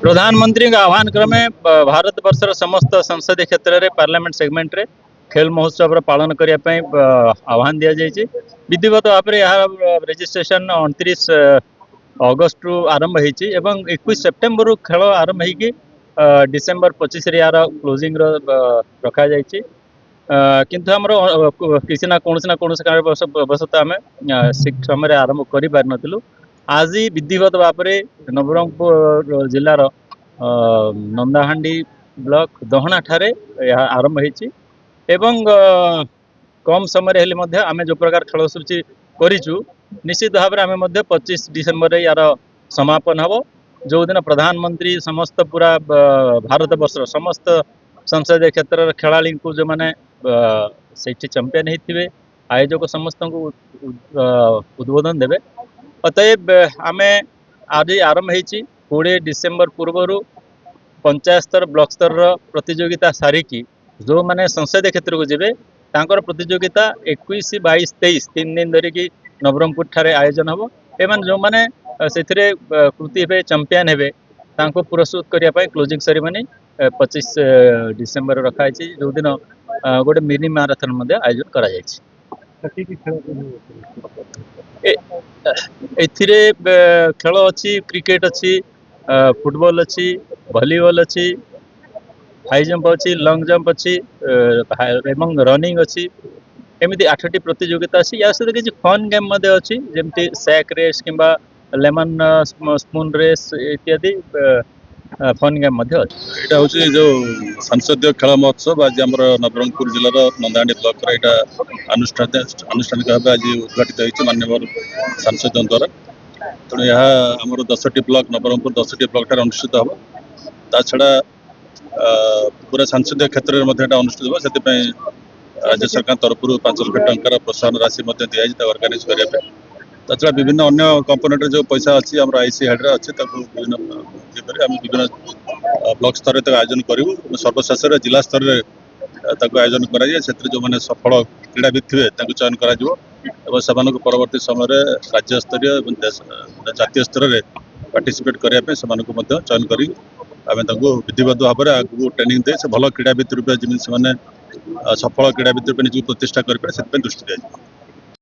प्रधानमंत्री का आह्वान क्रमे भारत वर्षर समस्त संसदीय क्षेत्र में पार्लियामेंट सेगमेंट रे खेल महोत्सव पालन करने आह्वान दि जाइए। विधिवत भाव में यहाँ रजिस्ट्रेशन 29 अगस्त रु आरंभ होती 21 सेप्टेम्बर खेल आरंभ हो डिसेम्बर 25 यार क्लोजिंग रखा जाइए। किंतु आमर किसी ना कौन कारणवशतः आम समय आरंभ कर पार नथिलु। आज विधिवत भाव में नवरंगपुर जिलार नंदाहांडी ब्लॉक दहना ठारे यह आरंभ होती एवं कम समय हेले आम जो प्रकार खेल सूची करूँ निश्चित भाव में आम 25 डिसेम्बर यार समापन हम जो दिन प्रधानमंत्री समस्त पूरा भारत वर्ष समस्त संसदीय क्षेत्र खेला को जो मैंने से चैंपियन होते आयोजक समस्त को उद्बोधन देवे। अतएव आम आज आरंभ हो 20 डिसेम्बर पूर्वर पंचायत स्तर ब्लॉक स्तर प्रतियोगिता सारिकी जो मैंने संसदीय क्षेत्र को जीवे तांकर प्रतियोगिता 21, 22, 23 3 दिन धरिकी नवरंगपुर ठारे आयोजन हम। एवं जो मैंने से कृति हे चैंपियन हे तांको पुरस्कृत करने क्लोजिंग सेरेमनी 25 डिसेम्बर रखाई जो दिन गोटे मिनी मैराथन आयोजन करा एथिरे खेल अच्छी क्रिकेट अच्छी फुटबॉल अच्छी वॉलीबॉल अच्छी हाई जंप अच्छी लॉन्ग जंप अच्छी रनिंग अच्छी एमती 8टी प्रतियोगिता अच्छी या सहित किसी फन गेम अच्छी जमती सैक रेस किंबा लेमन स्पून रेस इत्यादि फन गेम यहाँ हूँ जो संसदीय खेल महोत्सव आज आम नवरंगपुर जिलार नंदाहांडी ब्लॉक आनुष्ठानिक भाव आज उद्घाटित होती माननीय सांसद द्वारा। तेणु यहाँ आम 10टी ब्लॉक नवरंगपुर 10टी ब्लॉक अनुष्ठित हम ता छड़ा पूरा सांसदीय क्षेत्र में अनुष्ठित हो से राज्य सरकार तरफ 5 लाख टंकार प्रोत्साहन राशि दिखाई ऑर्गेनाइज करने छड़ा विभिन्न अन्य कंपोनेंट जो पैसा अच्छी आम आईसी हेड अच्छे विभिन्न विभिन्न ब्लॉक स्तर में आयोजन करूँ सर्वशेष जिला स्तर में आयोजन कराए जो मैंने सफल क्रीड़ाविद थे चयन कर परवर्ती समय राज्य स्तरीय जातीय स्तर में पार्टिसिपेट करने चयन कर विधिवत भाव में आगे ट्रेनिंग दे से भल क्रीड़ाविद रूप जमी से सफल क्रीड़ाविद रूप निजी प्रतिष्ठा करें दृष्टि दिया।